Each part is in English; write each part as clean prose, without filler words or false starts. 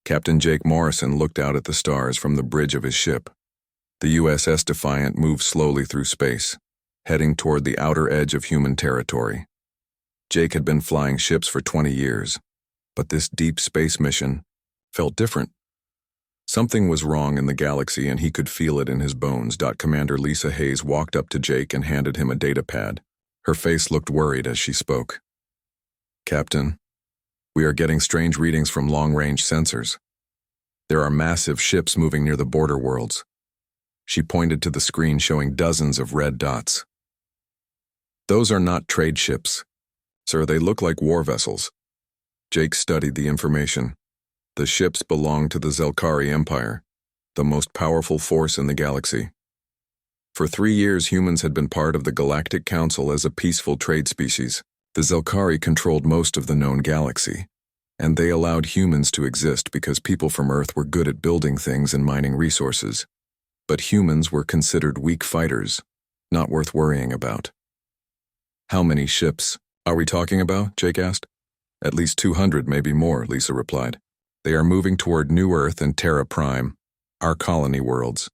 Captain Jake Morrison looked out at the stars from the bridge of his ship. The USS Defiant moved slowly through space, heading toward the outer edge of human territory. Jake had been flying ships for 20 years, but this deep space mission felt different. Something was wrong in the galaxy and he could feel it in his bones. Commander Lisa Hayes walked up to Jake and handed him a data pad. Her face looked worried as she spoke. "Captain, we are getting strange readings from long-range sensors. There are massive ships moving near the border worlds." She pointed to the screen showing dozens of red dots. "Those are not trade ships, sir. They look like war vessels." Jake studied the information. The ships belonged to the Zelkari Empire, the most powerful force in the galaxy. For 3 years, humans had been part of the Galactic Council as a peaceful trade species. The Zelkari controlled most of the known galaxy, and they allowed humans to exist because people from Earth were good at building things and mining resources. But humans were considered weak fighters, not worth worrying about. "How many ships are we talking about?" Jake asked. "At least 200, maybe more," Lisa replied. "They are moving toward New Earth and Terra Prime, our colony worlds."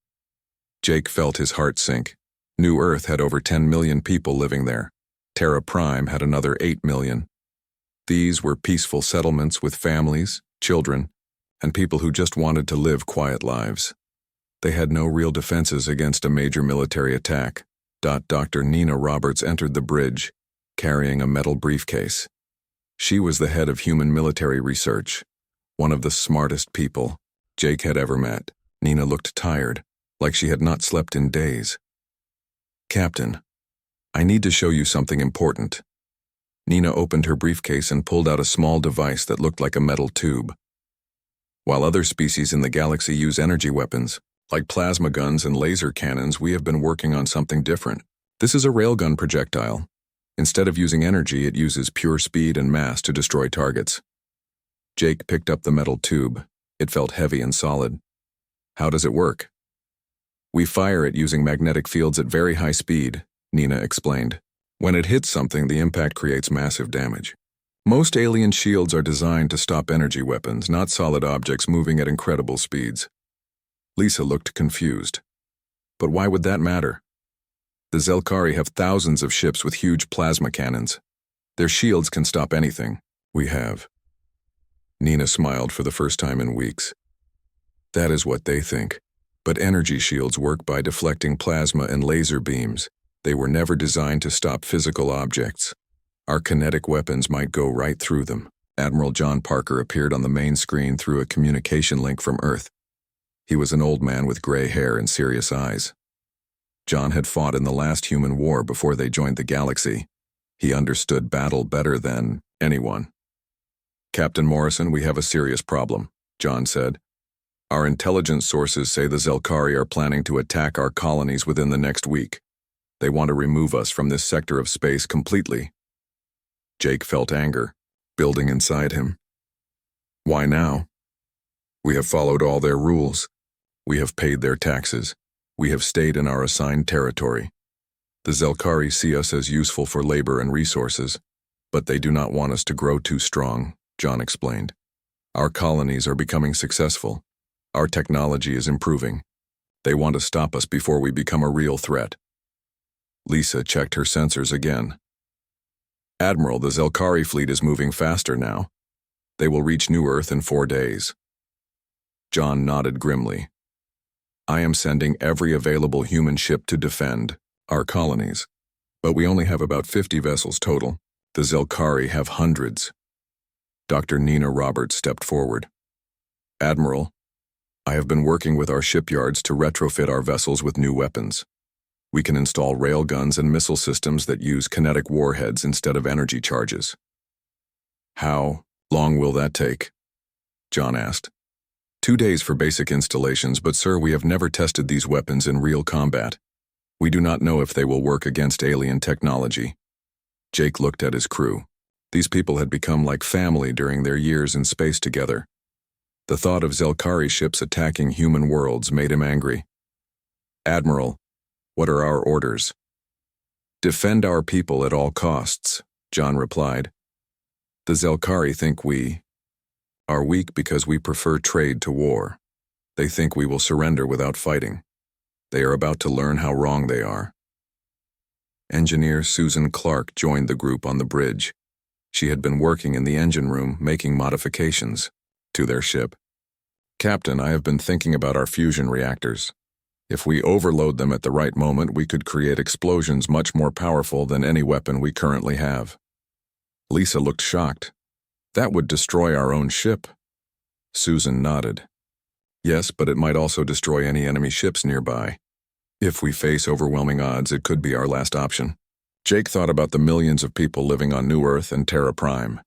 Jake felt his heart sink. New Earth had over 10 million people living there. Terra Prime had another 8 million. These were peaceful settlements with families, children, and people who just wanted to live quiet lives. They had no real defenses against a major military attack. Dr. Nina Roberts entered the bridge, carrying a metal briefcase. She was the head of human military research, one of the smartest people Jake had ever met. Nina looked tired, like she had not slept in days. "Captain, I need to show you something important." Nina opened her briefcase and pulled out a small device that looked like a metal tube. "While other species in the galaxy use energy weapons, like plasma guns and laser cannons, we have been working on something different. This is a railgun projectile. Instead of using energy, it uses pure speed and mass to destroy targets." Jake picked up the metal tube. It felt heavy and solid. "How does it work?" "We fire it using magnetic fields at very high speed," Nina explained. "When it hits something, the impact creates massive damage. Most alien shields are designed to stop energy weapons, not solid objects moving at incredible speeds." Lisa looked confused. "But why would that matter?" "The Zelkari have thousands of ships with huge plasma cannons. Their shields can stop anything. We have." Nina smiled for the first time in weeks. "That is what they think. But energy shields work by deflecting plasma and laser beams. They were never designed to stop physical objects. Our kinetic weapons might go right through them." Admiral John Parker appeared on the main screen through a communication link from Earth. He was an old man with gray hair and serious eyes. John had fought in the last human war before they joined the galaxy. He understood battle better than anyone. "Captain Morrison, we have a serious problem," John said. "Our intelligence sources say the Zelkari are planning to attack our colonies within the next week. They want to remove us from this sector of space completely." Jake felt anger building inside him. "Why now?" "We have followed all their rules. We have paid their taxes. We have stayed in our assigned territory. The Zelkari see us as useful for labor and resources, but they do not want us to grow too strong," John explained. "Our colonies are becoming successful. Our technology is improving. They want to stop us before we become a real threat." Lisa checked her sensors again. "Admiral, the Zelkari fleet is moving faster now. They will reach New Earth in 4 days." John nodded grimly. "I am sending every available human ship to defend our colonies, but we only have about 50 vessels total. The Zelkari have hundreds." Dr. Nina Roberts stepped forward. "Admiral, I have been working with our shipyards to retrofit our vessels with new weapons. We can install railguns and missile systems that use kinetic warheads instead of energy charges." "How long will that take?" John asked. 2 days for basic installations, but sir, we have never tested these weapons in real combat. We do not know if they will work against alien technology." Jake looked at his crew. These people had become like family during their years in space together. The thought of Zelkari ships attacking human worlds made him angry. "Admiral, what are our orders?" "Defend our people at all costs," John replied. "The Zelkari think we are weak because we prefer trade to war. They think we will surrender without fighting. They are about to learn how wrong they are. Engineer Susan Clark joined the group on the bridge. She had been working in the engine room making modifications to their ship. "Captain, I have been thinking about our fusion reactors. If we overload them at the right moment, we could create explosions much more powerful than any weapon we currently have." Lisa looked shocked. "That would destroy our own ship." Susan nodded. "Yes, but it might also destroy any enemy ships nearby. If we face overwhelming odds, it could be our last option." Jake thought about the millions of people living on New Earth and Terra Prime.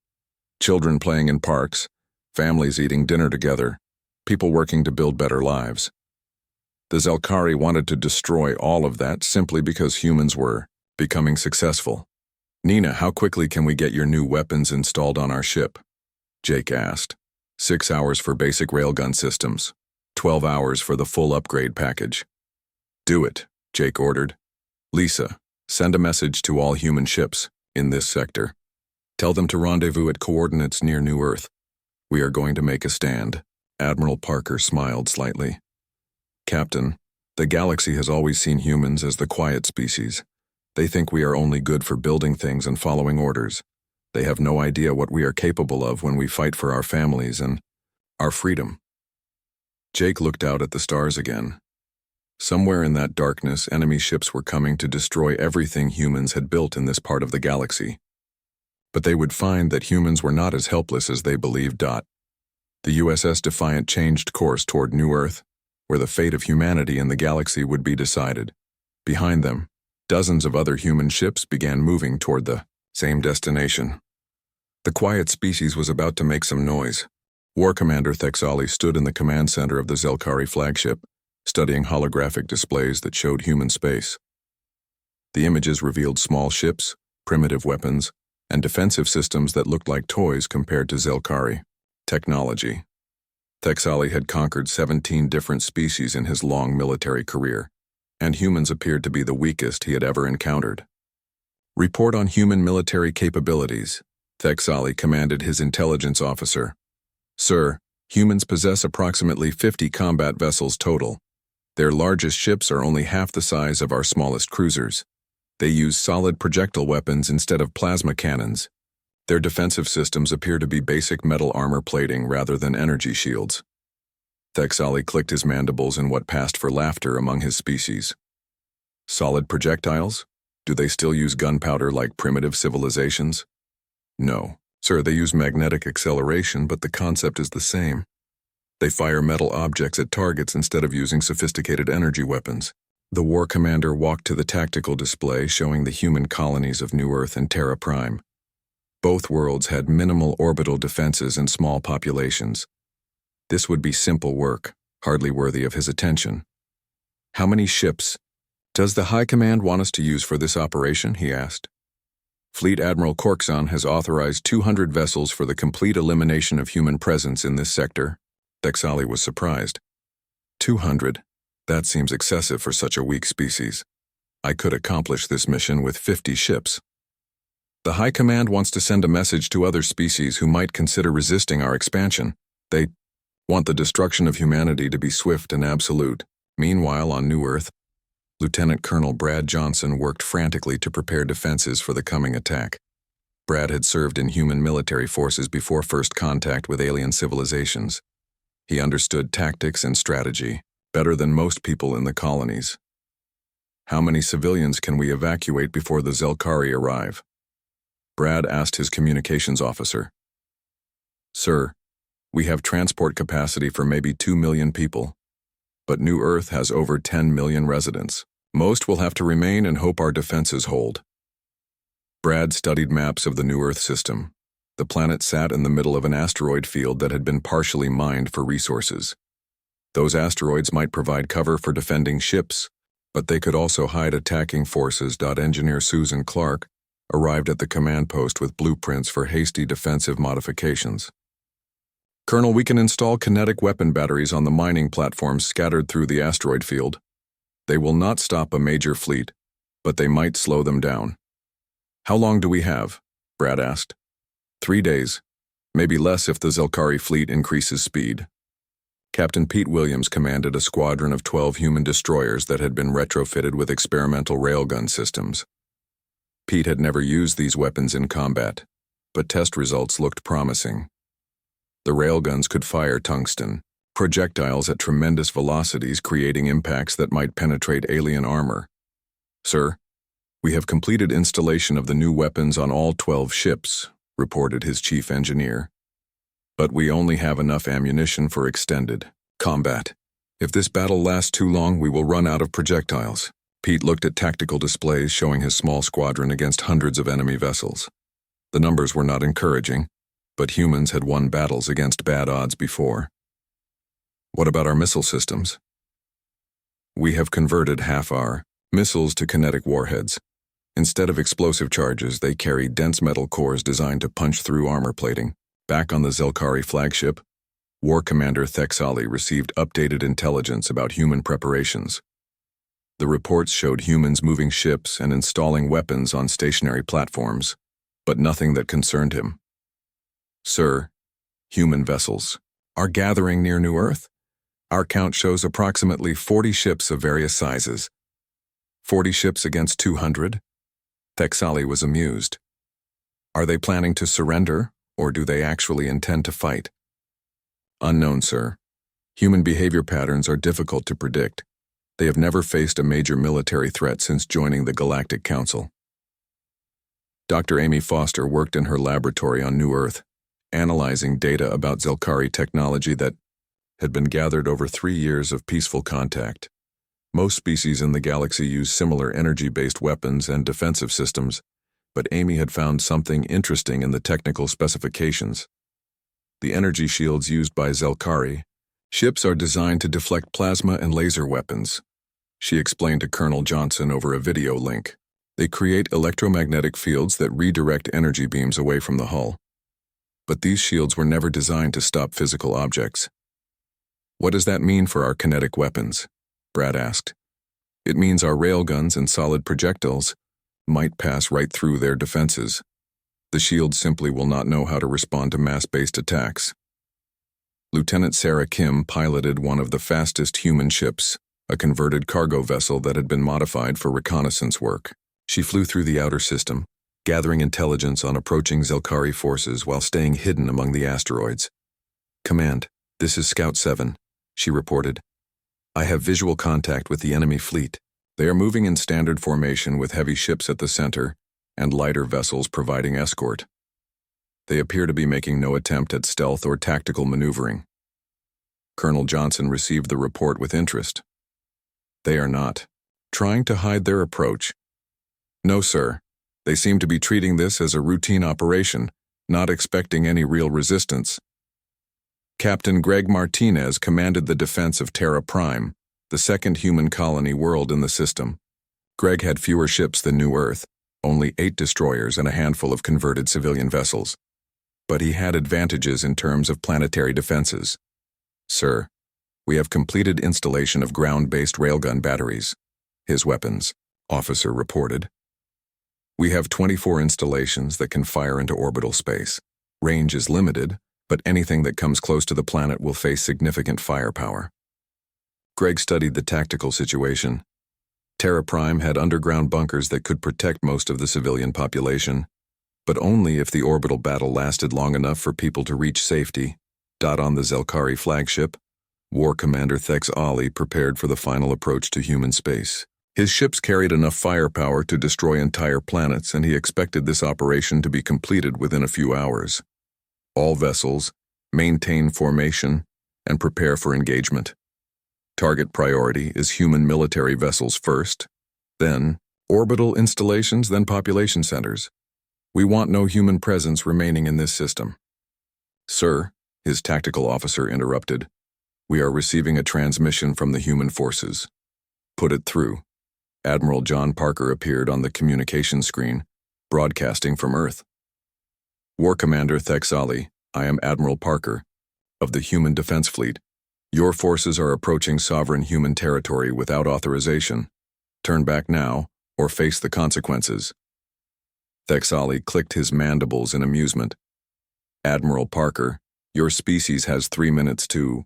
Children playing in parks, families eating dinner together, people working to build better lives. The Zelkari wanted to destroy all of that simply because humans were becoming successful. "Nina, how quickly can we get your new weapons installed on our ship?" Jake asked. 6 hours for basic railgun systems, 12 hours for the full upgrade package. "Do it," Jake ordered. "Lisa, send a message to all human ships in this sector. Tell them to rendezvous at coordinates near New Earth. We are going to make a stand." Admiral Parker smiled slightly. "Captain, the galaxy has always seen humans as the quiet species. They think we are only good for building things and following orders. They have no idea what we are capable of when we fight for our families and our freedom." Jake looked out at the stars again. Somewhere in that darkness, enemy ships were coming to destroy everything humans had built in this part of the galaxy. But they would find that humans were not as helpless as they believed. The USS Defiant changed course toward New Earth, where the fate of humanity in the galaxy would be decided. Behind them, dozens of other human ships began moving toward the same destination. The quiet species was about to make some noise. War Commander Thexali stood in the command center of the Zelkari flagship, studying holographic displays that showed human space. The images revealed small ships, primitive weapons, and defensive systems that looked like toys compared to Zelkari technology. Thexali had conquered 17 different species in his long military career, and humans appeared to be the weakest he had ever encountered. "Report on human military capabilities," Thexali commanded his intelligence officer. "Sir, humans possess approximately 50 combat vessels total. Their largest ships are only half the size of our smallest cruisers. They use solid projectile weapons instead of plasma cannons. Their defensive systems appear to be basic metal armor plating rather than energy shields." Thexali clicked his mandibles in what passed for laughter among his species. "Solid projectiles? Do they still use gunpowder like primitive civilizations?" "No, sir, they use magnetic acceleration, but the concept is the same. They fire metal objects at targets instead of using sophisticated energy weapons." The war commander walked to the tactical display showing the human colonies of New Earth and Terra Prime. Both worlds had minimal orbital defenses and small populations. This would be simple work, hardly worthy of his attention. "How many ships does the High Command want us to use for this operation?" he asked. "Fleet Admiral Korkson has authorized 200 vessels for the complete elimination of human presence in this sector." Thexali was surprised. 200? That seems excessive for such a weak species. I could accomplish this mission with 50 ships. "The High Command wants to send a message to other species who might consider resisting our expansion. They want the destruction of humanity to be swift and absolute." Meanwhile, on New Earth, Lieutenant Colonel Brad Johnson worked frantically to prepare defenses for the coming attack. Brad had served in human military forces before first contact with alien civilizations. He understood tactics and strategy better than most people in the colonies. "How many civilians can we evacuate before the Zelkari arrive?" Brad asked his communications officer. "Sir, we have transport capacity for maybe 2 million people, but New Earth has over 10 million residents. Most will have to remain and hope our defenses hold." Brad studied maps of the New Earth system. The planet sat in the middle of an asteroid field that had been partially mined for resources. Those asteroids might provide cover for defending ships, but they could also hide attacking forces. Engineer Susan Clark arrived at the command post with blueprints for hasty defensive modifications. "Colonel, we can install kinetic weapon batteries on the mining platforms scattered through the asteroid field. They will not stop a major fleet, but they might slow them down." "How long do we have?" Brad asked. 3 days. Maybe less if the Zelkari fleet increases speed. Captain Pete Williams commanded a squadron of 12 human destroyers that had been retrofitted with experimental railgun systems. Pete had never used these weapons in combat, but test results looked promising. The railguns could fire tungsten projectiles at tremendous velocities, creating impacts that might penetrate alien armor. "Sir, we have completed installation of the new weapons on all 12 ships," reported his chief engineer. "But we only have enough ammunition for extended combat. If this battle lasts too long, we will run out of projectiles." Pete looked at tactical displays showing his small squadron against hundreds of enemy vessels. The numbers were not encouraging, but humans had won battles against bad odds before. "What about our missile systems?" "We have converted half our missiles to kinetic warheads. Instead of explosive charges, they carry dense metal cores designed to punch through armor plating." Back on the Zelkari flagship, War Commander Thexali received updated intelligence about human preparations. The reports showed humans moving ships and installing weapons on stationary platforms, but nothing that concerned him. "Sir, human vessels are gathering near New Earth. Our count shows approximately 40 ships of various sizes." 40 ships against 200? Thexali was amused. "Are they planning to surrender, or do they actually intend to fight?" "Unknown, sir. Human behavior patterns are difficult to predict. They have never faced a major military threat since joining the Galactic Council." Dr. Amy Foster worked in her laboratory on New Earth, analyzing data about Zelkari technology that had been gathered over 3 years of peaceful contact. Most species in the galaxy use similar energy-based weapons and defensive systems, but Amy had found something interesting in the technical specifications. The energy shields used by Zelkari ships are designed to deflect plasma and laser weapons. She explained to Colonel Johnson over a video link. They create electromagnetic fields that redirect energy beams away from the hull. But these shields were never designed to stop physical objects. "What does that mean for our kinetic weapons?" Brad asked. "It means our railguns and solid projectiles might pass right through their defenses. The shields simply will not know how to respond to mass-based attacks." Lieutenant Sarah Kim piloted one of the fastest human ships, a converted cargo vessel that had been modified for reconnaissance work. She flew through the outer system, gathering intelligence on approaching Zelkari forces while staying hidden among the asteroids. "Command, this is Scout 7, she reported. "I have visual contact with the enemy fleet. They are moving in standard formation with heavy ships at the center and lighter vessels providing escort. They appear to be making no attempt at stealth or tactical maneuvering." Colonel Johnson received the report with interest. "They are not trying to hide their approach." "No, sir. They seem to be treating this as a routine operation, not expecting any real resistance." Captain Greg Martinez commanded the defense of Terra Prime, the second human colony world in the system. Greg had fewer ships than New Earth, only 8 destroyers and a handful of converted civilian vessels. But he had advantages in terms of planetary defenses. "Sir, we have completed installation of ground-based railgun batteries," his weapons officer reported. "We have 24 installations that can fire into orbital space. Range is limited, but anything that comes close to the planet will face significant firepower." Greg studied the tactical situation. Terra Prime had underground bunkers that could protect most of the civilian population, but only if the orbital battle lasted long enough for people to reach safety. On the Zelkari flagship, War Commander Thex Ali prepared for the final approach to human space. His ships carried enough firepower to destroy entire planets, and he expected this operation to be completed within a few hours. All vessels maintain formation and prepare for engagement. Target priority is human military vessels first, then orbital installations, then population centers. We want no human presence remaining in this system." "Sir," his tactical officer interrupted, "we are receiving a transmission from the human forces." "Put it through." Admiral John Parker appeared on the communication screen, broadcasting from Earth. "War Commander Thexali, I am Admiral Parker, of the Human Defense Fleet. Your forces are approaching sovereign human territory without authorization. Turn back now, or face the consequences." Thexali clicked his mandibles in amusement. Admiral Parker, your species has 3 minutes to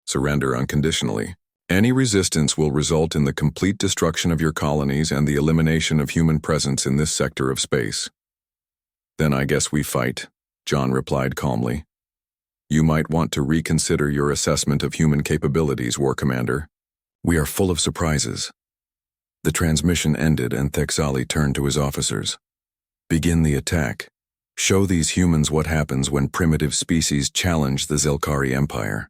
surrender unconditionally. Any resistance will result in the complete destruction of your colonies and the elimination of human presence in this sector of space. Then I guess we fight, John replied calmly. You might want to reconsider your assessment of human capabilities, War Commander. We are full of surprises. The transmission ended and Thexali turned to his officers. Begin the attack. Show these humans what happens when primitive species challenge the Zelkari Empire.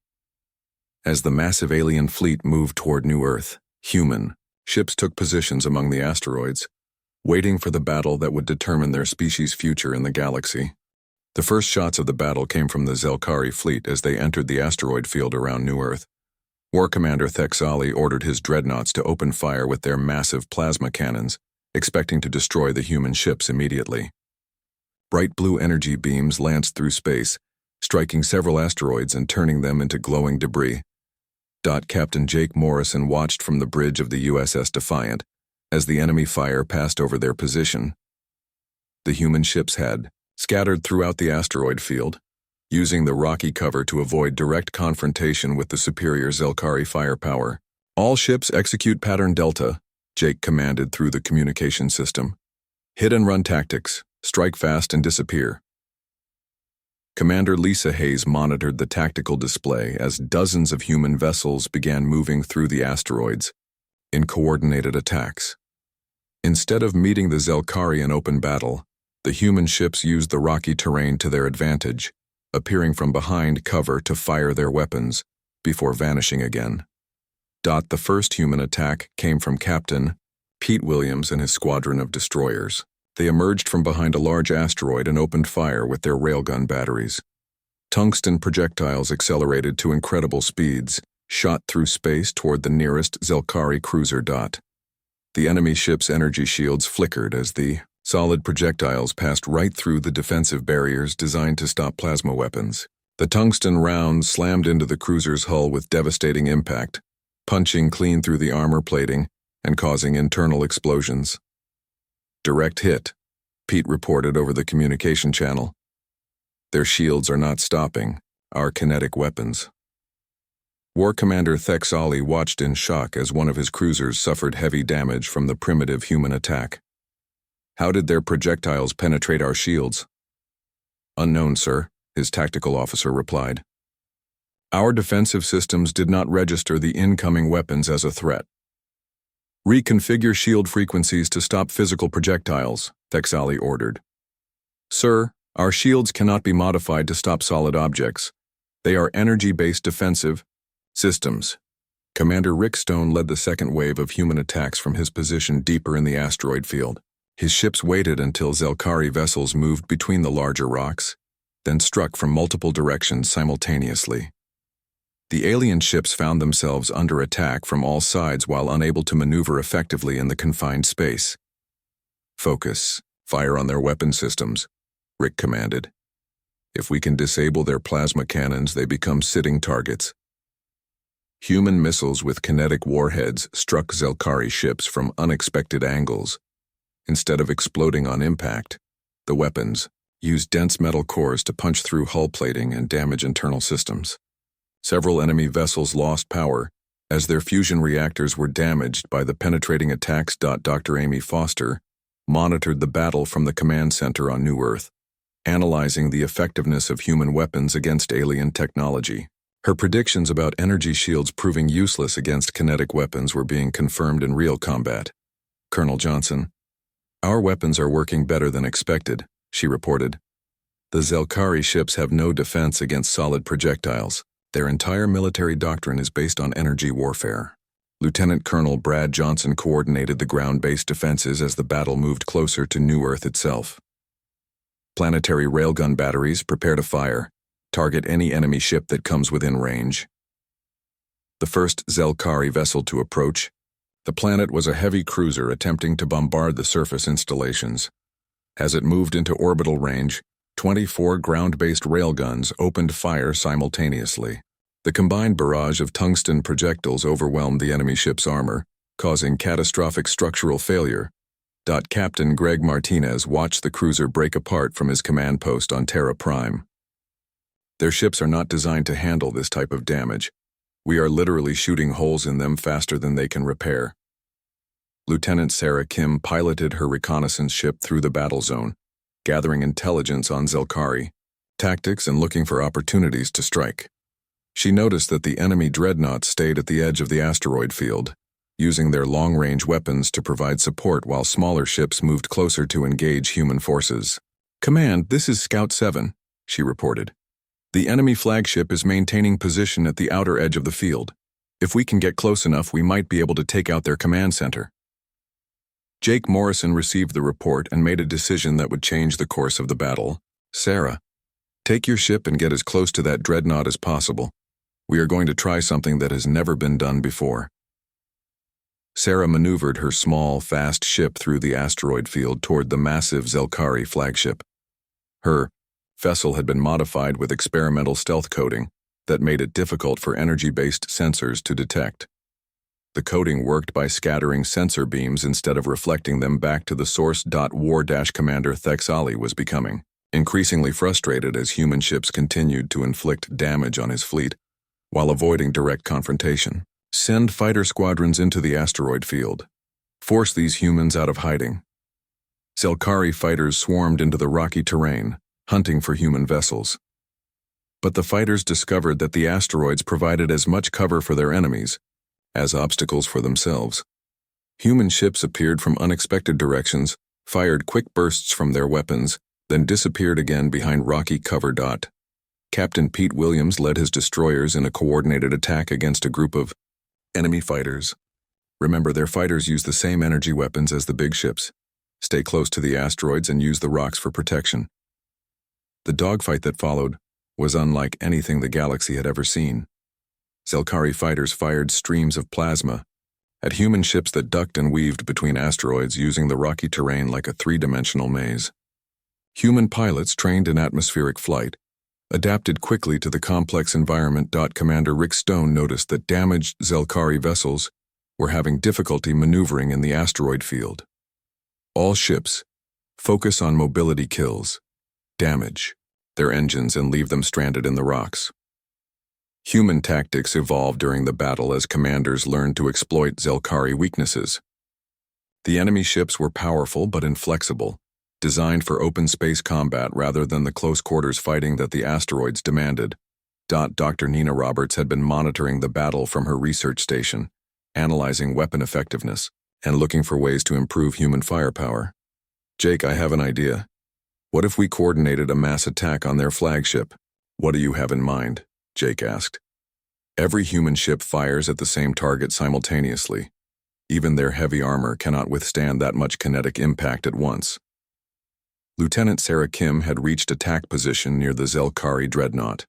As the massive alien fleet moved toward New Earth, human ships took positions among the asteroids, waiting for the battle that would determine their species' future in the galaxy. The first shots of the battle came from the Zelkari fleet as they entered the asteroid field around New Earth. War Commander Thexali ordered his dreadnoughts to open fire with their massive plasma cannons, expecting to destroy the human ships immediately. Bright blue energy beams lanced through space, striking several asteroids and turning them into glowing debris. Captain Jake Morrison watched from the bridge of the USS Defiant as the enemy fire passed over their position. The human ships had scattered throughout the asteroid field, using the rocky cover to avoid direct confrontation with the superior Zelkari firepower. All ships execute Pattern Delta, Jake commanded through the communication system. Hit and run tactics, strike fast and disappear. Commander Lisa Hayes monitored the tactical display as dozens of human vessels began moving through the asteroids in coordinated attacks. Instead of meeting the Zelkari in open battle, the human ships used the rocky terrain to their advantage, appearing from behind cover to fire their weapons before vanishing again. The first human attack came from Captain Pete Williams and his squadron of destroyers. They emerged from behind a large asteroid and opened fire with their railgun batteries. Tungsten projectiles accelerated to incredible speeds, shot through space toward the nearest Zelkari cruiser. The enemy ship's energy shields flickered as the solid projectiles passed right through the defensive barriers designed to stop plasma weapons. The tungsten rounds slammed into the cruiser's hull with devastating impact, punching clean through the armor plating and causing internal explosions. Direct hit, Pete reported over the communication channel. Their shields are not stopping our kinetic weapons. War Commander Thexali watched in shock as one of his cruisers suffered heavy damage from the primitive human attack. How did their projectiles penetrate our shields? Unknown, sir, his tactical officer replied. Our defensive systems did not register the incoming weapons as a threat. Reconfigure shield frequencies to stop physical projectiles, Thexali ordered. Sir, our shields cannot be modified to stop solid objects. They are energy-based defensive systems. Commander Rick Stone led the second wave of human attacks from his position deeper in the asteroid field. His ships waited until Zelkari vessels moved between the larger rocks, then struck from multiple directions simultaneously. The alien ships found themselves under attack from all sides while unable to maneuver effectively in the confined space. Focus, fire on their weapon systems, Rick commanded. If we can disable their plasma cannons, they become sitting targets. Human missiles with kinetic warheads struck Zelkari ships from unexpected angles. Instead of exploding on impact, the weapons used dense metal cores to punch through hull plating and damage internal systems. Several enemy vessels lost power as their fusion reactors were damaged by the penetrating attacks. Dr. Amy Foster monitored the battle from the command center on New Earth, analyzing the effectiveness of human weapons against alien technology. Her predictions about energy shields proving useless against kinetic weapons were being confirmed in real combat. Colonel Johnson, our weapons are working better than expected, she reported. The Zelkari ships have no defense against solid projectiles. Their entire military doctrine is based on energy warfare. Lieutenant Colonel Brad Johnson coordinated the ground-based defenses as the battle moved closer to New Earth itself. Planetary railgun batteries prepare to fire. Target any enemy ship that comes within range. The first Zelkari vessel to approach. The planet was a heavy cruiser attempting to bombard the surface installations. As it moved into orbital range, 24 ground-based railguns opened fire simultaneously. The combined barrage of tungsten projectiles overwhelmed the enemy ship's armor, causing catastrophic structural failure. Captain Greg Martinez watched the cruiser break apart from his command post on Terra Prime. Their ships are not designed to handle this type of damage. We are literally shooting holes in them faster than they can repair. Lieutenant Sarah Kim piloted her reconnaissance ship through the battle zone, gathering intelligence on Zelkari, tactics and looking for opportunities to strike. She noticed that the enemy dreadnoughts stayed at the edge of the asteroid field, using their long-range weapons to provide support while smaller ships moved closer to engage human forces. "Command, this is Scout 7, she reported. "The enemy flagship is maintaining position at the outer edge of the field. If we can get close enough, we might be able to take out their command center." Jake Morrison received the report and made a decision that would change the course of the battle. "Sarah, take your ship and get as close to that dreadnought as possible. We are going to try something that has never been done before." Sarah maneuvered her small, fast ship through the asteroid field toward the massive Zelkari flagship. Her vessel had been modified with experimental stealth coating that made it difficult for energy-based sensors to detect. The coating worked by scattering sensor beams instead of reflecting them back to the source. War-Commander Thexali was becoming increasingly frustrated as human ships continued to inflict damage on his fleet while avoiding direct confrontation. "Send fighter squadrons into the asteroid field. Force these humans out of hiding." Zelkari fighters swarmed into the rocky terrain, hunting for human vessels. But the fighters discovered that the asteroids provided as much cover for their enemies as obstacles for themselves. Human ships appeared from unexpected directions, fired quick bursts from their weapons, then disappeared again behind rocky cover. Captain Pete Williams led his destroyers in a coordinated attack against a group of enemy fighters. Remember, their fighters use the same energy weapons as the big ships. Stay close to the asteroids and use the rocks for protection. The dogfight that followed was unlike anything the galaxy had ever seen. Zelkari fighters fired streams of plasma at human ships that ducked and weaved between asteroids using the rocky terrain like a three-dimensional maze. Human pilots trained in atmospheric flight adapted quickly to the complex environment. Commander Rick Stone noticed that damaged Zelkari vessels were having difficulty maneuvering in the asteroid field. "All ships, focus on mobility kills. Damage their engines and leave them stranded in the rocks." Human tactics evolved during the battle as commanders learned to exploit Zelkari weaknesses. The enemy ships were powerful but inflexible, designed for open space combat rather than the close quarters fighting that the asteroids demanded. Dr. Nina Roberts had been monitoring the battle from her research station, analyzing weapon effectiveness and looking for ways to improve human firepower. "Jake, I have an idea. What if we coordinated a mass attack on their flagship?" "What do you have in mind?" Jake asked. "Every human ship fires at the same target simultaneously. Even their heavy armor cannot withstand that much kinetic impact at once." Lieutenant Sarah Kim had reached attack position near the Zelkari dreadnought.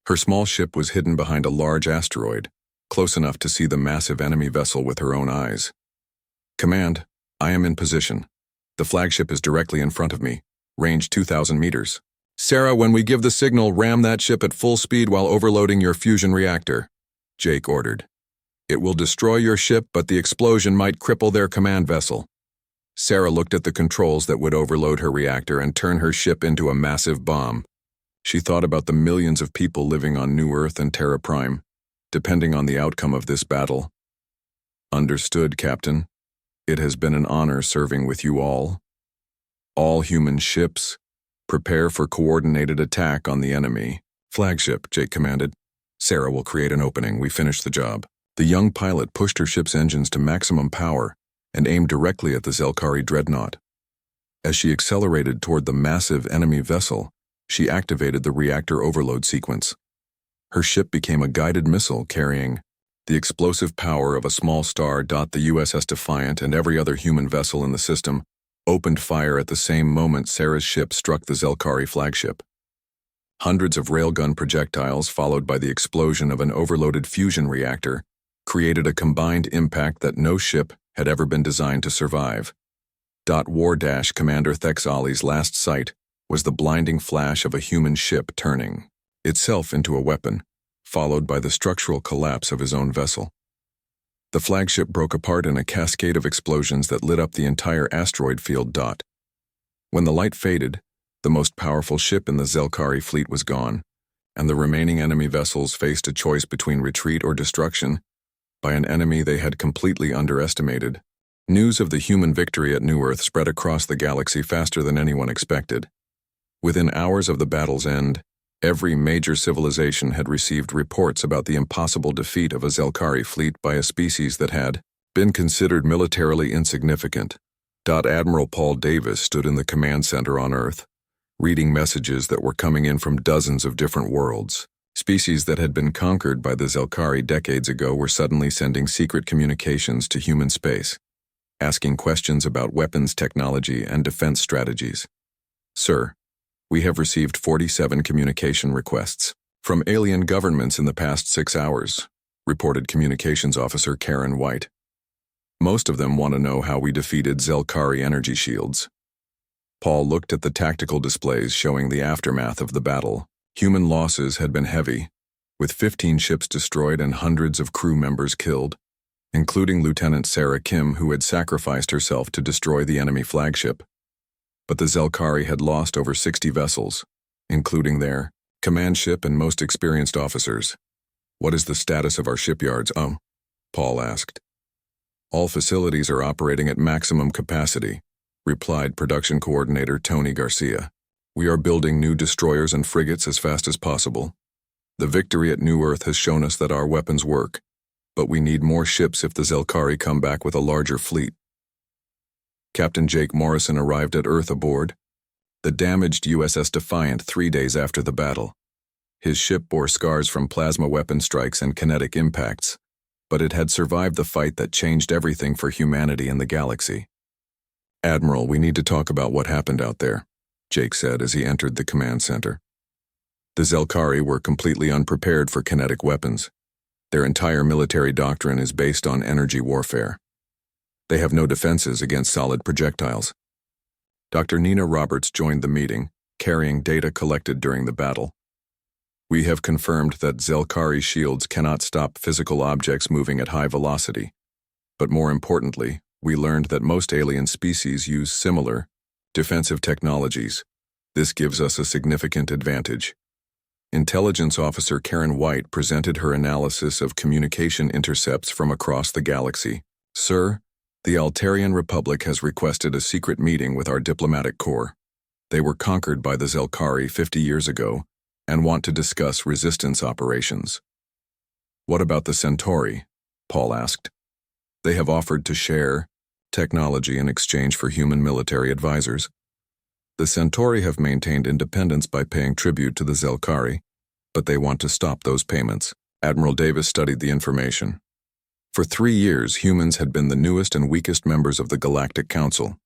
Her small ship was hidden behind a large asteroid, close enough to see the massive enemy vessel with her own eyes. "Command, I am in position. The flagship is directly in front of me, range 2,000 meters. Sarah, when we give the signal, ram that ship at full speed while overloading your fusion reactor," Jake ordered. "It will destroy your ship, but the explosion might cripple their command vessel." Sarah looked at the controls that would overload her reactor and turn her ship into a massive bomb. She thought about the millions of people living on New Earth and Terra Prime, depending on the outcome of this battle. "Understood, Captain. It has been an honor serving with you all. All human ships, prepare for coordinated attack on the enemy flagship," Jake commanded. "Sarah will create an opening. We finished the job." The young pilot pushed her ship's engines to maximum power and aimed directly at the Zelkari dreadnought. As she accelerated toward the massive enemy vessel, she activated the reactor overload sequence. Her ship became a guided missile carrying the explosive power of a small star. The USS Defiant and every other human vessel in the system opened fire at the same moment Sarah's ship struck the Zelkari flagship. Hundreds of railgun projectiles, followed by the explosion of an overloaded fusion reactor, created a combined impact that no ship had ever been designed to survive. War-Commander Thexali's last sight was the blinding flash of a human ship turning itself into a weapon, followed by the structural collapse of his own vessel. The flagship broke apart in a cascade of explosions that lit up the entire asteroid field. When the light faded, the most powerful ship in the Zelkari fleet was gone, and the remaining enemy vessels faced a choice between retreat or destruction by an enemy they had completely underestimated. News of the human victory at New Earth spread across the galaxy faster than anyone expected. Within hours of the battle's end, every major civilization had received reports about the impossible defeat of a Zelkari fleet by a species that had been considered militarily insignificant. Admiral Paul Davis stood in the command center on Earth, reading messages that were coming in from dozens of different worlds. Species that had been conquered by the Zelkari decades ago were suddenly sending secret communications to human space, asking questions about weapons technology and defense strategies. Sir, we have received 47 communication requests from alien governments in the past 6 hours, reported Communications Officer Karen White. Most of them want to know how we defeated Zelkari energy shields. Paul looked at the tactical displays showing the aftermath of the battle. Human losses had been heavy, with 15 ships destroyed and hundreds of crew members killed, including Lieutenant Sarah Kim, who had sacrificed herself to destroy the enemy flagship. But the Zelkari had lost over 60 vessels, including their command ship and most experienced officers. What is the status of our shipyards? Paul asked. All facilities are operating at maximum capacity, replied Production Coordinator Tony Garcia. We are building new destroyers and frigates as fast as possible. The victory at New Earth has shown us that our weapons work, but we need more ships if the Zelkari come back with a larger fleet. Captain Jake Morrison arrived at Earth aboard the damaged USS Defiant 3 days after the battle. His ship bore scars from plasma weapon strikes and kinetic impacts, but it had survived the fight that changed everything for humanity in the galaxy. Admiral, we need to talk about what happened out there, Jake said as he entered the command center. The Zelkari were completely unprepared for kinetic weapons. Their entire military doctrine is based on energy warfare. They have no defenses against solid projectiles. Dr. Nina Roberts joined the meeting, carrying data collected during the battle. We have confirmed that Zelkari shields cannot stop physical objects moving at high velocity. But more importantly, we learned that most alien species use similar, defensive technologies. This gives us a significant advantage. Intelligence Officer Karen White presented her analysis of communication intercepts from across the galaxy. Sir, the Altarian Republic has requested a secret meeting with our diplomatic corps. They were conquered by the Zelkari 50 years ago and want to discuss resistance operations. What about the Centauri? Paul asked. They have offered to share technology in exchange for human military advisors. The Centauri have maintained independence by paying tribute to the Zelkari, but they want to stop those payments. Admiral Davis studied the information. For 3 years, humans had been the newest and weakest members of the Galactic Council.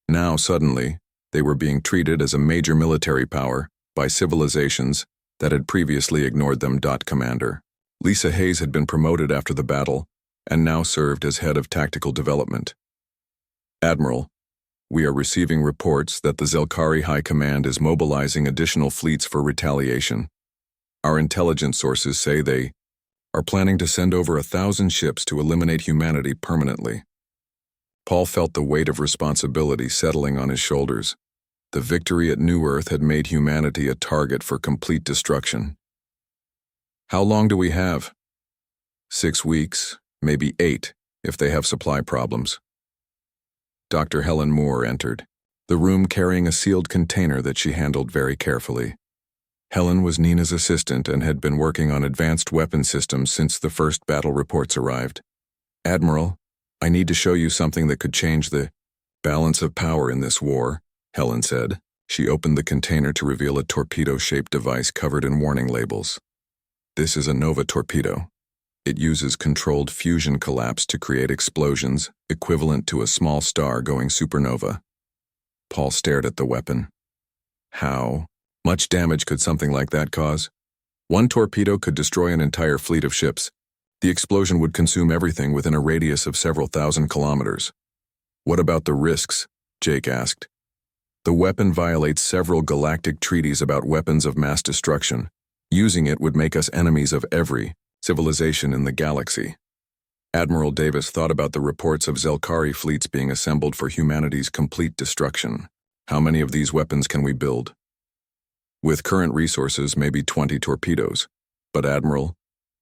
Now, suddenly, they were being treated as a major military power by civilizations that had previously ignored them. Commander Lisa Hayes had been promoted after the battle and now served as head of tactical development. Admiral, we are receiving reports that the Zelkari High Command is mobilizing additional fleets for retaliation. Our intelligence sources say they are planning to send over 1,000 ships to eliminate humanity permanently. Paul felt the weight of responsibility settling on his shoulders. The victory at New Earth had made humanity a target for complete destruction. How long do we have? 6 weeks, maybe 8, if they have supply problems. Dr. Helen Moore entered, the room carrying a sealed container that she handled very carefully. Helen was Nina's assistant and had been working on advanced weapon systems since the first battle reports arrived. Admiral, I need to show you something that could change the balance of power in this war, Helen said. She opened the container to reveal a torpedo-shaped device covered in warning labels. This is a Nova torpedo. It uses controlled fusion collapse to create explosions equivalent to a small star going supernova. Paul stared at the weapon. How much damage could something like that cause? One torpedo could destroy an entire fleet of ships. The explosion would consume everything within a radius of several thousand kilometers. What about the risks? Jake asked. The weapon violates several galactic treaties about weapons of mass destruction. Using it would make us enemies of every civilization in the galaxy. Admiral Davis thought about the reports of Zelkari fleets being assembled for humanity's complete destruction. How many of these weapons can we build? With current resources, maybe 20 torpedoes. But Admiral,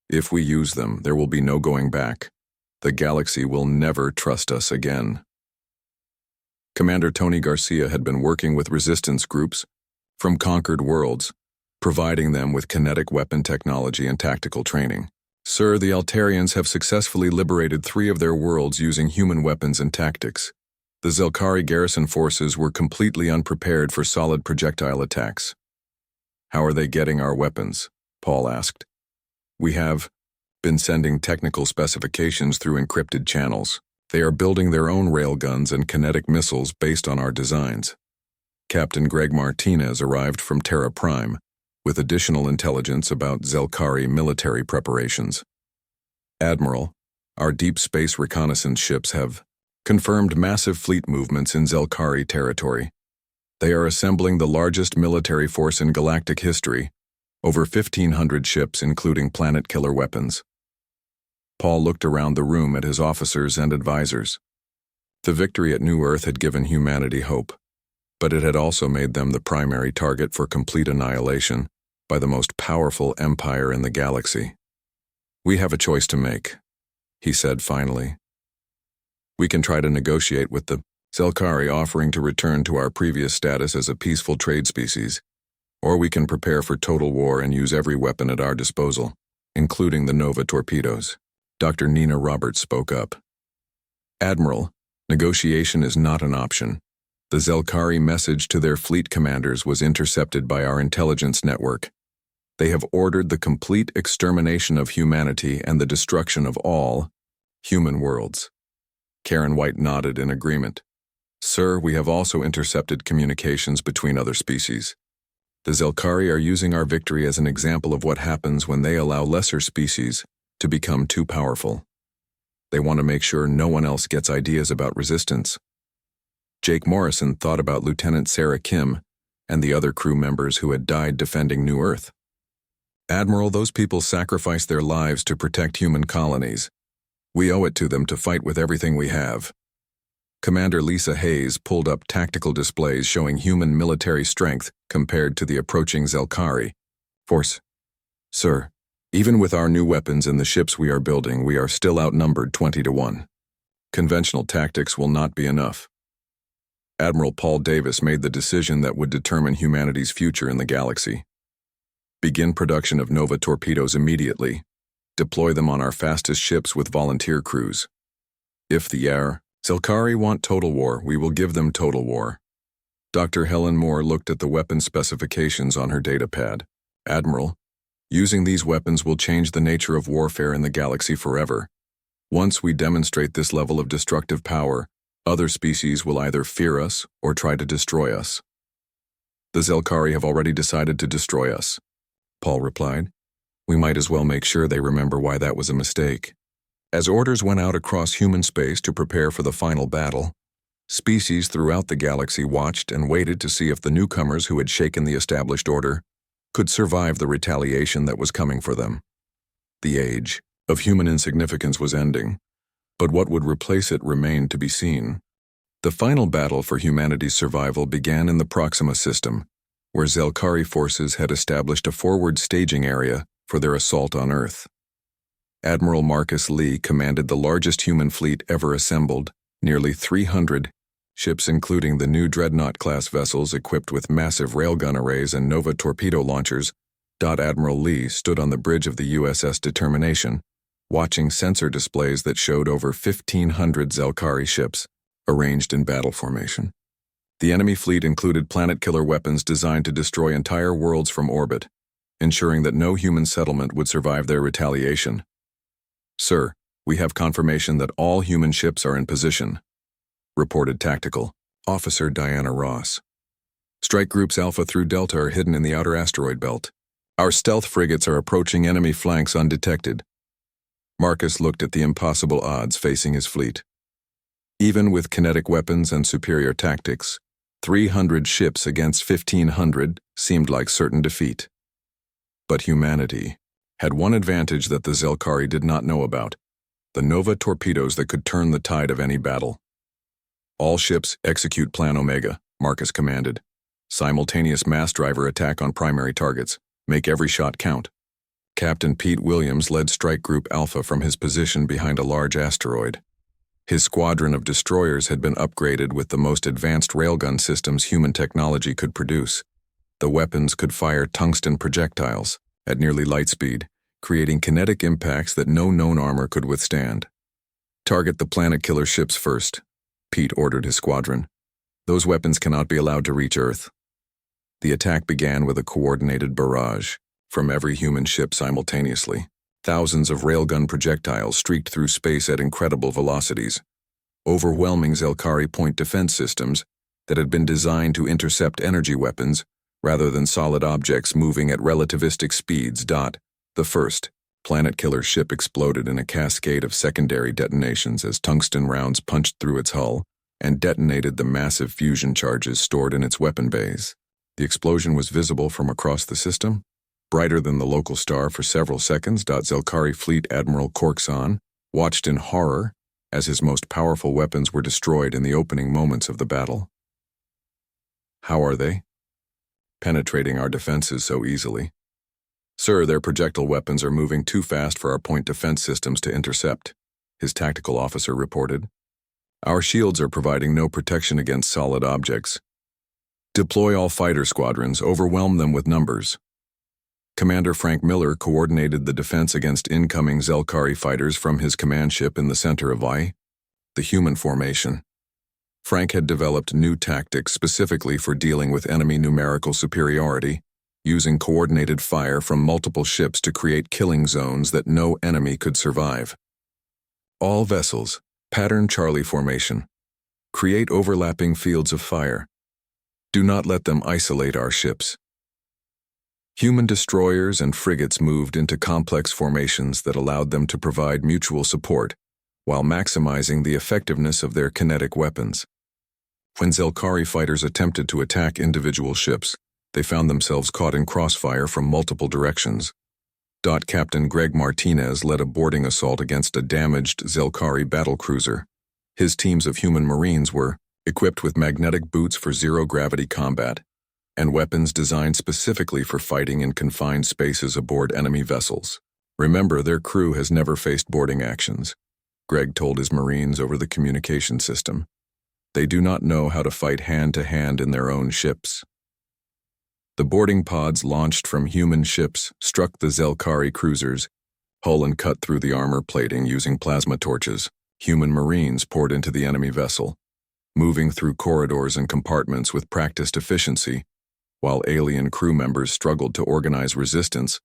if we use them, there will be no going back. The galaxy will never trust us again. Commander Tony Garcia had been working with resistance groups from conquered worlds, providing them with kinetic weapon technology and tactical training. Sir, the Altarians have successfully liberated 3 of their worlds using human weapons and tactics. The Zelkari garrison forces were completely unprepared for solid projectile attacks. How are they getting our weapons? Paul asked. We have been sending technical specifications through encrypted channels. They are building their own railguns and kinetic missiles based on our designs. Captain Greg Martinez arrived from Terra Prime with additional intelligence about Zelkari military preparations. Admiral, our deep space reconnaissance ships have confirmed massive fleet movements in Zelkari territory. They are assembling the largest military force in galactic history, over 1,500 ships including planet-killer weapons. Paul looked around the room at his officers and advisors. The victory at New Earth had given humanity hope, but it had also made them the primary target for complete annihilation by the most powerful empire in the galaxy. We have a choice to make, he said finally. We can try to negotiate with the Zelkari offering to return to our previous status as a peaceful trade species, or we can prepare for total war and use every weapon at our disposal, including the Nova torpedoes. Dr. Nina Roberts spoke up. Admiral, negotiation is not an option. The Zelkari message to their fleet commanders was intercepted by our intelligence network. They have ordered the complete extermination of humanity and the destruction of all human worlds. Karen White nodded in agreement. Sir, we have also intercepted communications between other species. The Zelkari are using our victory as an example of what happens when they allow lesser species to become too powerful. They want to make sure no one else gets ideas about resistance. Jake Morrison thought about Lieutenant Sarah Kim and the other crew members who had died defending New Earth. Admiral, those people sacrificed their lives to protect human colonies. We owe it to them to fight with everything we have. Commander Lisa Hayes pulled up tactical displays showing human military strength compared to the approaching Zelkari force. Sir, even with our new weapons and the ships we are building, we are still outnumbered 20-1. Conventional tactics will not be enough. Admiral Paul Davis made the decision that would determine humanity's future in the galaxy. Begin production of Nova torpedoes immediately. Deploy them on our fastest ships with volunteer crews. If the Zelkari want total war, we will give them total war. Dr. Helen Moore looked at the weapon specifications on her datapad. Admiral, using these weapons will change the nature of warfare in the galaxy forever. Once we demonstrate this level of destructive power, other species will either fear us or try to destroy us. The Zelkari have already decided to destroy us, Paul replied. We might as well make sure they remember why that was a mistake. As orders went out across human space to prepare for the final battle, species throughout the galaxy watched and waited to see if the newcomers who had shaken the established order could survive the retaliation that was coming for them. The age of human insignificance was ending, but what would replace it remained to be seen. The final battle for humanity's survival began in the Proxima system, where Zelkari forces had established a forward staging area for their assault on Earth. Admiral Marcus Lee commanded the largest human fleet ever assembled, nearly 300 ships including the new Dreadnought-class vessels equipped with massive railgun arrays and Nova torpedo launchers. Admiral Lee stood on the bridge of the USS Determination, watching sensor displays that showed over 1,500 Zelkari ships arranged in battle formation. The enemy fleet included planet-killer weapons designed to destroy entire worlds from orbit, ensuring that no human settlement would survive their retaliation. Sir, we have confirmation that all human ships are in position, reported Tactical Officer Diana Ross. Strike groups Alpha through Delta are hidden in the outer asteroid belt. Our stealth frigates are approaching enemy flanks undetected. Marcus looked at the impossible odds facing his fleet. Even with kinetic weapons and superior tactics, 300 ships against 1,500 seemed like certain defeat. But humanity had one advantage that the Zelkari did not know about: the Nova torpedoes that could turn the tide of any battle. All ships execute Plan Omega, Marcus commanded. Simultaneous mass driver attack on primary targets. Make every shot count. Captain Pete Williams led Strike Group Alpha from his position behind a large asteroid. His squadron of destroyers had been upgraded with the most advanced railgun systems human technology could produce. The weapons could fire tungsten projectiles at nearly light speed, creating kinetic impacts that no known armor could withstand. Target the planet killer ships first, Pete ordered his squadron. Those weapons cannot be allowed to reach Earth. The attack began with a coordinated barrage from every human ship simultaneously. Thousands of railgun projectiles streaked through space at incredible velocities, overwhelming Zelkari point defense systems that had been designed to intercept energy weapons rather than solid objects moving at relativistic speeds. The first planet killer ship exploded in a cascade of secondary detonations as tungsten rounds punched through its hull and detonated the massive fusion charges stored in its weapon bays. The explosion was visible from across the system, brighter than the local star for several seconds. Zelkari Fleet Admiral Korksan watched in horror as his most powerful weapons were destroyed in the opening moments of the battle. How are they? Penetrating our defenses so easily. Sir, their projectile weapons are moving too fast for our point defense systems to intercept, his tactical officer reported. Our shields are providing no protection against solid objects. Deploy all fighter squadrons, overwhelm them with numbers. Commander Frank Miller coordinated the defense against incoming Zelkari fighters from his command ship in the center of the human formation. Frank had developed new tactics specifically for dealing with enemy numerical superiority, using coordinated fire from multiple ships to create killing zones that no enemy could survive. All vessels, pattern Charlie formation. Create overlapping fields of fire. Do not let them isolate our ships. Human destroyers and frigates moved into complex formations that allowed them to provide mutual support while maximizing the effectiveness of their kinetic weapons. When Zelkari fighters attempted to attack individual ships, they found themselves caught in crossfire from multiple directions. Captain Greg Martinez led a boarding assault against a damaged Zelkari battlecruiser. His teams of human marines were equipped with magnetic boots for zero-gravity combat and weapons designed specifically for fighting in confined spaces aboard enemy vessels. Remember, their crew has never faced boarding actions, Greg told his Marines over the communication system. They do not know how to fight hand-to-hand in their own ships. The boarding pods launched from human ships struck the Zelkari cruisers, hull and cut through the armor plating using plasma torches. Human Marines poured into the enemy vessel, moving through corridors and compartments with practiced efficiency, while alien crew members struggled to organize resistance.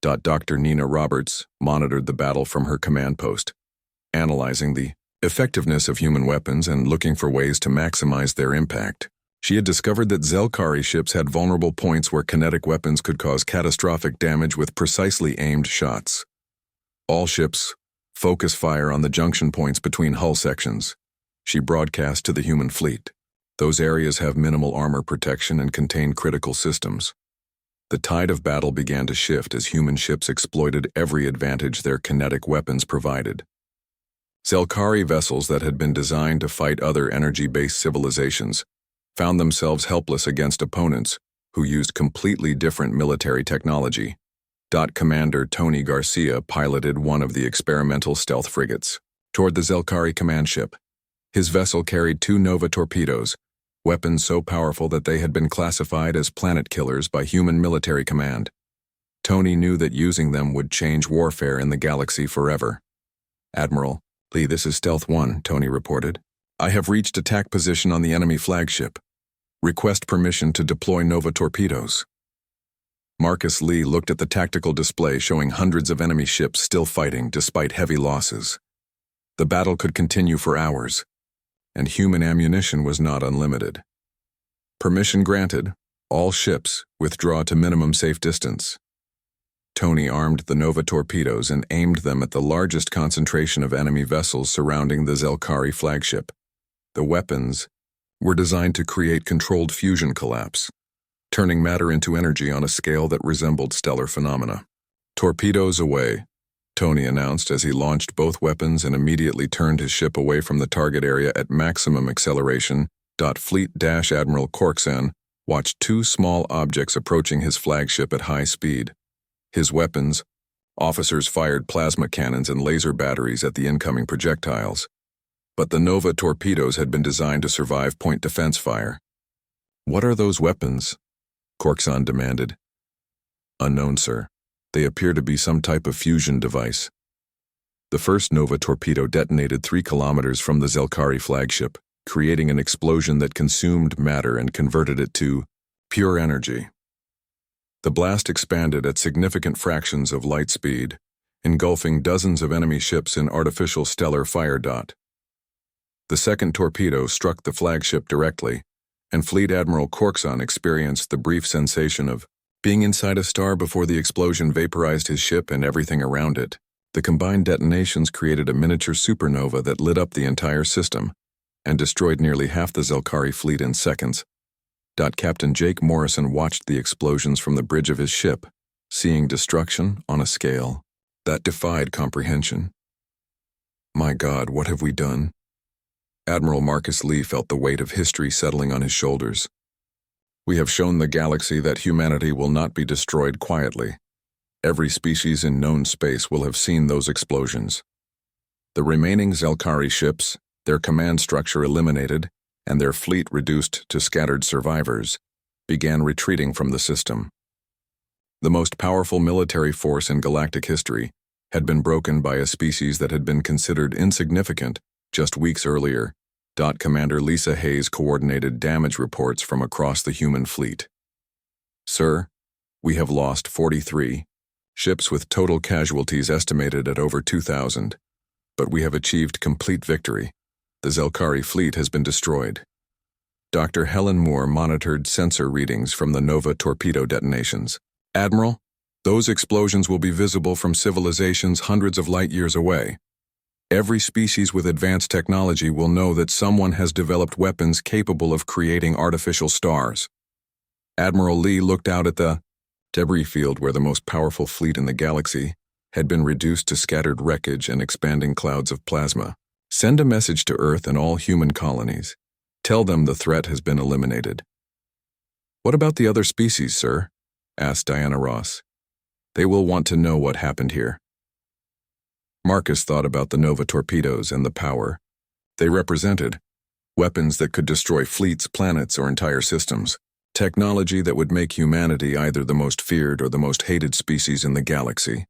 Dr. Nina Roberts monitored the battle from her command post, analyzing the effectiveness of human weapons and looking for ways to maximize their impact. She had discovered that Zelkari ships had vulnerable points where kinetic weapons could cause catastrophic damage with precisely aimed shots. All ships focus fire on the junction points between hull sections, she broadcast to the human fleet. Those areas have minimal armor protection and contain critical systems. The tide of battle began to shift as human ships exploited every advantage their kinetic weapons provided. Zelkari vessels that had been designed to fight other energy-based civilizations found themselves helpless against opponents who used completely different military technology. Commander Tony Garcia piloted one of the experimental stealth frigates toward the Zelkari command ship. His vessel carried 2 Nova torpedoes, weapons so powerful that they had been classified as planet killers by human military command. Tony knew that using them would change warfare in the galaxy forever. Admiral Lee, this is Stealth 1, Tony reported. I have reached attack position on the enemy flagship. Request permission to deploy Nova torpedoes. Marcus Lee looked at the tactical display showing hundreds of enemy ships still fighting despite heavy losses. The battle could continue for hours, and human ammunition was not unlimited. Permission granted. All ships withdraw to minimum safe distance. Tony armed the Nova torpedoes and aimed them at the largest concentration of enemy vessels surrounding the Zelkari flagship. The weapons were designed to create controlled fusion collapse, turning matter into energy on a scale that resembled stellar phenomena. Torpedoes away, Tony announced as he launched both weapons and immediately turned his ship away from the target area at maximum acceleration. Fleet Admiral Korksan watched two small objects approaching his flagship at high speed. His weapons, officers fired plasma cannons and laser batteries at the incoming projectiles. But the Nova torpedoes had been designed to survive point defense fire. "What are those weapons?" Corkson demanded. "Unknown, sir. They appear to be some type of fusion device." The first Nova torpedo detonated 3 kilometers from the Zelkari flagship, creating an explosion that consumed matter and converted it to pure energy. The blast expanded at significant fractions of light speed, engulfing dozens of enemy ships in artificial stellar fire. The second torpedo struck the flagship directly, and Fleet Admiral Corkson experienced the brief sensation of being inside a star before the explosion vaporized his ship and everything around it. The combined detonations created a miniature supernova that lit up the entire system and destroyed nearly half the Zelkari fleet in seconds. Captain Jake Morrison watched the explosions from the bridge of his ship, seeing destruction on a scale that defied comprehension. "My God, what have we done?" Admiral Marcus Lee felt the weight of history settling on his shoulders. "We have shown the galaxy that humanity will not be destroyed quietly. Every species in known space will have seen those explosions. The remaining Zelkari ships, their command structure eliminated, and their fleet reduced to scattered survivors, began retreating from the system. The most powerful military force in galactic history had been broken by a species that had been considered insignificant just weeks earlier. Commander Lisa Hayes coordinated damage reports from across the human fleet. "Sir, we have lost 43 ships with total casualties estimated at over 2,000, but we have achieved complete victory. The Zelkari fleet has been destroyed." Dr. Helen Moore monitored sensor readings from the Nova torpedo detonations. "Admiral, those explosions will be visible from civilizations hundreds of light years away. Every species with advanced technology will know that someone has developed weapons capable of creating artificial stars." Admiral Lee looked out at the debris field where the most powerful fleet in the galaxy had been reduced to scattered wreckage and expanding clouds of plasma. "Send a message to Earth and all human colonies. Tell them the threat has been eliminated." "What about the other species, sir?" asked Diana Ross. "They will want to know what happened here." Marcus thought about the Nova torpedoes and the power they represented. Weapons that could destroy fleets, planets, or entire systems. Technology that would make humanity either the most feared or the most hated species in the galaxy.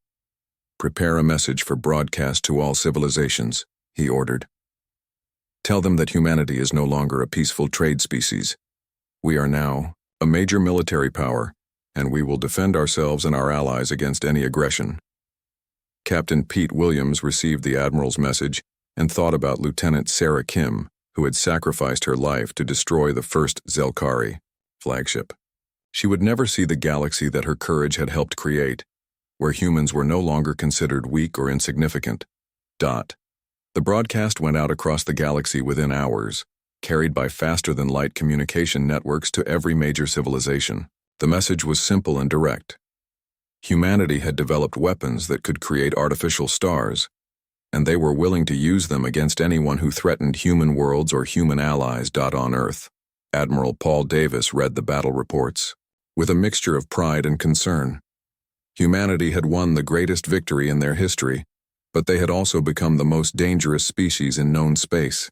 "Prepare a message for broadcast to all civilizations," he ordered. "Tell them that humanity is no longer a peaceful trade species. We are now a major military power, and we will defend ourselves and our allies against any aggression." Captain Pete Williams received the Admiral's message and thought about Lieutenant Sarah Kim, who had sacrificed her life to destroy the first Zelkari flagship. She would never see the galaxy that her courage had helped create, where humans were no longer considered weak or insignificant. The broadcast went out across the galaxy within hours, carried by faster-than-light communication networks to every major civilization. The message was simple and direct. Humanity had developed weapons that could create artificial stars, and they were willing to use them against anyone who threatened human worlds or human allies. On Earth, Admiral Paul Davis read the battle reports with a mixture of pride and concern. Humanity had won the greatest victory in their history, but they had also become the most dangerous species in known space.